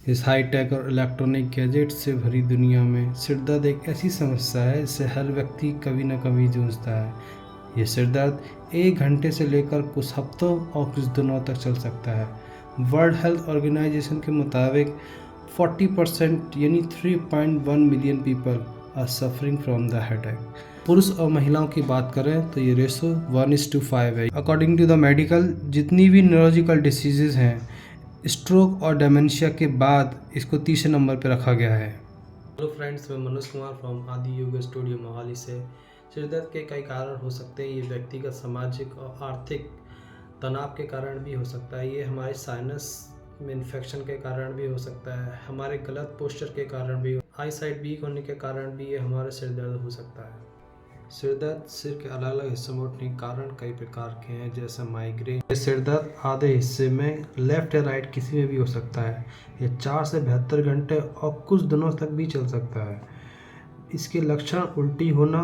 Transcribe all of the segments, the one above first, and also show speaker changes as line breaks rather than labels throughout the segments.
इस हाईटेक और electronic gadget से भरी दुनिया में सिर दर्द एक ऐसी समस्या है जिससे हर व्यक्ति कभी न कभी जूझता है। ये सिर दर्द 1 घंटे से लेकर कुछ हफ्तों और कुछ दिनों तक चल सकता है। वर्ल्ड हेल्थ ऑर्गेनाइजेशन के मुताबिक 40% यानी 3.1 million people are suffering from the headache. पुरुष और महिलाओं की बात करें तो ये रेशो 1:5 है। अकॉर्डिंग टू द मेडिकल, जितनी भी न्यूरोलॉजिकल डिसीजेज हैं, स्ट्रोक और डेमेंशिया के बाद इसको तीसरे नंबर पर रखा गया है। हेलो फ्रेंड्स, मैं मनोज कुमार फ्रॉम आदि योगा स्टूडियो मोहाली से। सिरदर्द के कई कारण हो सकते हैं। ये व्यक्तिगत, सामाजिक और आर्थिक तनाव के कारण भी हो सकता है। ये हमारे साइनस में इन्फेक्शन के कारण भी हो सकता है। हमारे गलत पोस्चर के कारण भी, आई साइट वीक होने के कारण भी ये हमारा सिर दर्द हो सकता है। सिर दर्द सिर के अलग अलग हिस्सों में उठने के कारण कई प्रकार के हैं, जैसे माइग्रेन। सिर दर्द आधे हिस्से में लेफ्ट या राइट किसी में भी हो सकता है। ये 4 से 72 घंटे और कुछ दिनों तक भी चल सकता है। इसके लक्षण उल्टी होना,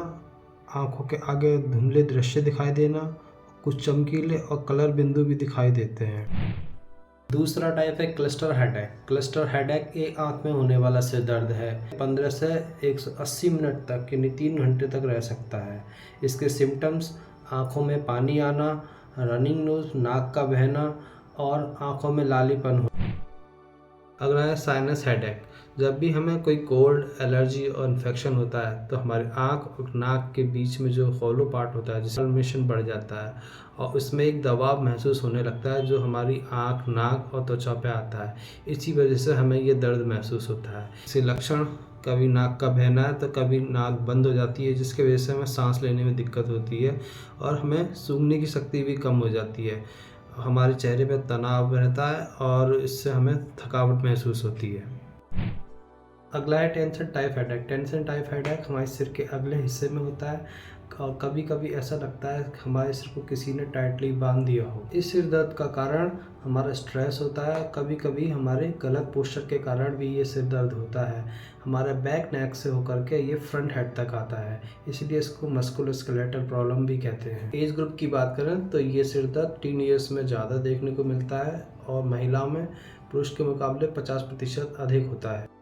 आंखों के आगे धुंधले दृश्य दिखाई देना, कुछ चमकीले और कलर बिंदु भी दिखाई देते हैं। दूसरा टाइप है क्लस्टर हेडेक। क्लस्टर हेडेक एक आंख में होने वाला सिर दर्द है। 15 से 180 मिनट तक यानी 3 घंटे तक रह सकता है। इसके सिम्टम्स आंखों में पानी आना, रनिंग नोज, नाक का बहना और आंखों में लालीपन हो। अगला है साइनस हेडेक। जब भी हमें कोई कोल्ड, एलर्जी और इन्फेक्शन होता है तो हमारी आंख और नाक के बीच में जो हॉलो पार्ट होता है, जिसमें इन्फ्लेमेशन बढ़ जाता है और उसमें एक दबाव महसूस होने लगता है जो हमारी आंख, नाक और त्वचा पे आता है। इसी वजह से हमें ये दर्द महसूस होता है। इसके लक्षण कभी नाक का बहना है तो कभी नाक बंद हो जाती है, जिसकी वजह से हमें सांस लेने में दिक्कत होती है और हमें सूंघने की शक्ति भी कम हो जाती है। हमारे चेहरे पे तनाव रहता है और इससे हमें थकावट महसूस होती है। अगला है tension type headache. Tension type headache हमारे सिर के अगले हिस्से में होता है और कभी कभी ऐसा लगता है कि हमारे सिर को किसी ने टाइटली बांध दिया हो। इस सिर दर्द का कारण हमारा स्ट्रेस होता है। कभी कभी हमारे गलत पोस्चर के कारण भी ये सिर दर्द होता है। हमारे बैक नेक से होकर के ये फ्रंट हेड तक आता है, इसलिए इसको मस्कुलोस्केलेटल प्रॉब्लम भी कहते हैं। एज ग्रुप की बात करें तो ये सिर दर्द टीन ईयर्स में ज़्यादा देखने को मिलता है और महिलाओं में पुरुष के मुकाबले 50% अधिक होता है।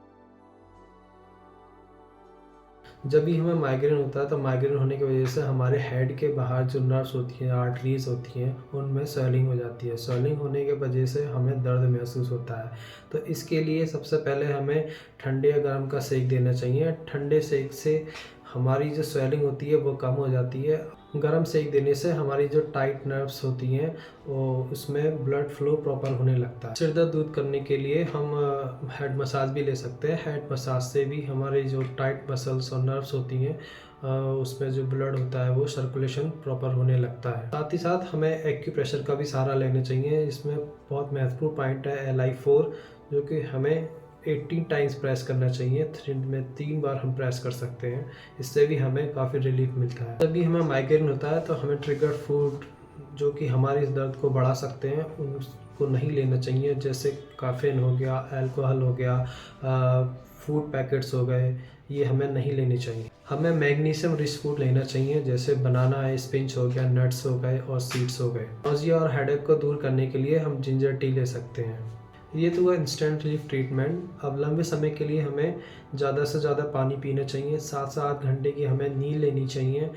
जब भी हमें माइग्रेन होता है तो माइग्रेन होने की वजह से हमारे हेड के बाहर जो नर्व्स होती हैं, आर्टरीज होती हैं, उनमें स्वेलिंग हो जाती है। स्वेलिंग होने की वजह से हमें दर्द महसूस होता है। तो इसके लिए सबसे पहले हमें ठंडे या गर्म का सेक देना चाहिए। ठंडे सेक से हमारी जो स्वेलिंग होती है वो कम हो जाती है। गर्म सेक देने से हमारी जो टाइट नर्व्स होती हैं वो उसमें ब्लड फ्लो प्रॉपर होने लगता है। सिर दर्द दूर करने के लिए हम हेड मसाज भी ले सकते हैं। हेड मसाज से भी हमारे जो टाइट मसल्स और नर्व्स होती हैं उसमें जो ब्लड होता है वो सर्कुलेशन प्रॉपर होने लगता है। साथ ही साथ हमें एक्यूप्रेशर का भी सहारा लेना चाहिए। इसमें बहुत महत्वपूर्ण पॉइंट है LI4, जो कि हमें 18 टाइम्स प्रेस करना चाहिए। 3 बार हम प्रेस कर सकते हैं। इससे भी हमें काफ़ी रिलीफ मिलता है। जब भी हमें माइग्रेन होता है तो हमें ट्रिगर फूड जो कि हमारे इस दर्द को बढ़ा सकते हैं उनको नहीं लेना चाहिए, जैसे कैफीन हो गया, अल्कोहल हो गया, फूड पैकेट्स हो गए, ये हमें नहीं लेने चाहिए। हमें मैग्नीशियम रिच फूड लेना चाहिए, जैसे बनाना है, स्पिंच हो गया, नट्स हो गए और सीड्स हो गए। नौजिया और हेडेक को दूर करने के लिए हम जिंजर टी ले सकते हैं। ये तो हुआ इंस्टेंट रिलीफ ट्रीटमेंट। अब लंबे समय के लिए हमें ज़्यादा से ज़्यादा पानी पीना चाहिए। 7 से 8 घंटे की हमें नींद लेनी चाहिए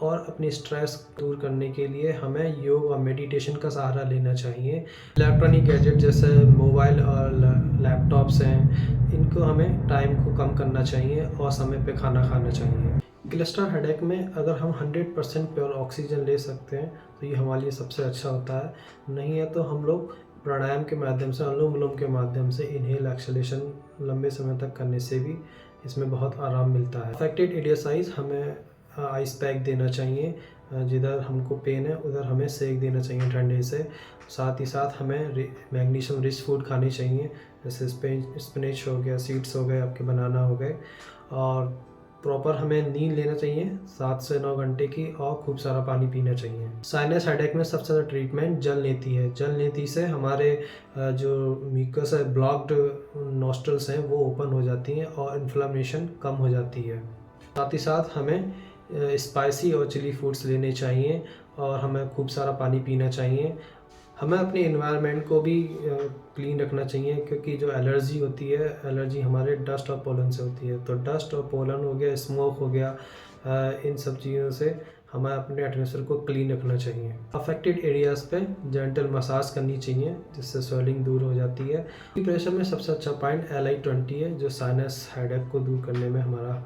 और अपनी स्ट्रेस दूर करने के लिए हमें योग और मेडिटेशन का सहारा लेना चाहिए। इलेक्ट्रॉनिक गैजेट जैसे मोबाइल और लैपटॉप्स हैं, इनको हमें टाइम को कम करना चाहिए और समय पे खाना खाना चाहिए। क्लस्टर हेडेक में अगर हम 100% प्योर ऑक्सीजन ले सकते हैं तो ये हमारे लिए सबसे अच्छा होता है। नहीं है तो हम लोग प्राणायाम के माध्यम से, अनुलोम विलोम के माध्यम से इनहेल एक्सलेशन लंबे समय तक करने से भी इसमें बहुत आराम मिलता है। अफेक्टेड एरिया साइज हमें आइस पैक देना चाहिए। जिधर हमको पेन है उधर हमें सेक देना चाहिए ठंडे से। साथ ही साथ हमें मैग्नीशियम रिच फूड खानी चाहिए, जैसे स्पिनच हो गया, सीड्स हो गए, आपके बनाना हो गए। और प्रॉपर हमें नींद लेना चाहिए 7 से 9 घंटे की और खूब सारा पानी पीना चाहिए। साइनस हेडेक में सबसे ज़्यादा ट्रीटमेंट जल नीति है। जल नीति से हमारे जो म्यूकस है, ब्लॉक्ड नॉस्ट्रल्स हैं, वो ओपन हो जाती हैं और इन्फ्लेमेशन कम हो जाती है। साथ ही साथ हमें स्पाइसी और चिली फूड्स लेने चाहिए और हमें खूब सारा पानी पीना चाहिए। हमें अपने एनवायरनमेंट को भी क्लीन रखना चाहिए, क्योंकि जो एलर्जी होती है, एलर्जी हमारे डस्ट और पोलन से होती है। तो डस्ट और पोलन हो गया, स्मोक हो गया, इन सब चीज़ों से हमें अपने एटमॉस्फेयर को क्लीन रखना चाहिए। अफेक्टेड एरियाज़ पे जेंटल मसाज करनी चाहिए, जिससे स्वेलिंग दूर हो जाती है। प्रेशर में सबसे अच्छा पॉइंट LI20 है, जो साइनस हेडेक को दूर करने में हमारा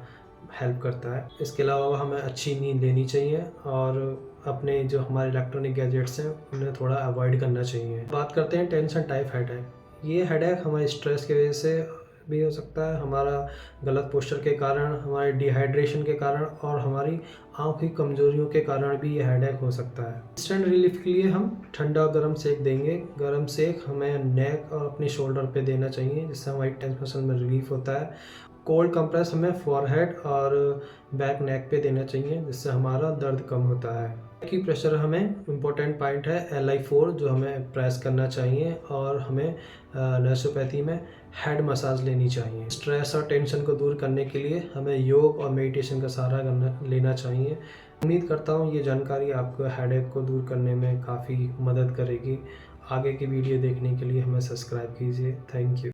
हेल्प करता है। इसके अलावा हमें अच्छी नींद लेनी चाहिए और अपने जो हमारे इलेक्ट्रॉनिक गैजेट्स हैं उन्हें थोड़ा अवॉइड करना चाहिए। बात करते हैं टेंशन टाइप हेडेक। ये हेडेक हमारे स्ट्रेस की वजह से भी हो सकता है, हमारा गलत पोस्चर के कारण, हमारे डिहाइड्रेशन के कारण और हमारी आँख की कमजोरियों के कारण भी ये हेडेक हो सकता है। इंस्टेंट रिलीफ के लिए हम ठंडा और गर्म सेक देंगे। गर्म सेक हमें नेक और अपने शोल्डर पे देना चाहिए, जिससे हमारी टेंशन में रिलीफ होता है। कोल्ड कंप्रेस हमें फॉरहेड और बैक नेक पे देना चाहिए, जिससे हमारा दर्द कम होता है। की प्रेशर हमें इम्पोर्टेंट पॉइंट है LI4, जो हमें प्रेस करना चाहिए और हमें नेचुरोपैथी में हेड मसाज लेनी चाहिए। स्ट्रेस और टेंशन को दूर करने के लिए हमें योग और मेडिटेशन का सहारा लेना चाहिए। उम्मीद करता हूँ ये जानकारी आपको हेडेक को दूर करने में काफ़ी मदद करेगी। आगे की वीडियो देखने के लिए हमें सब्सक्राइब कीजिए। Thank you.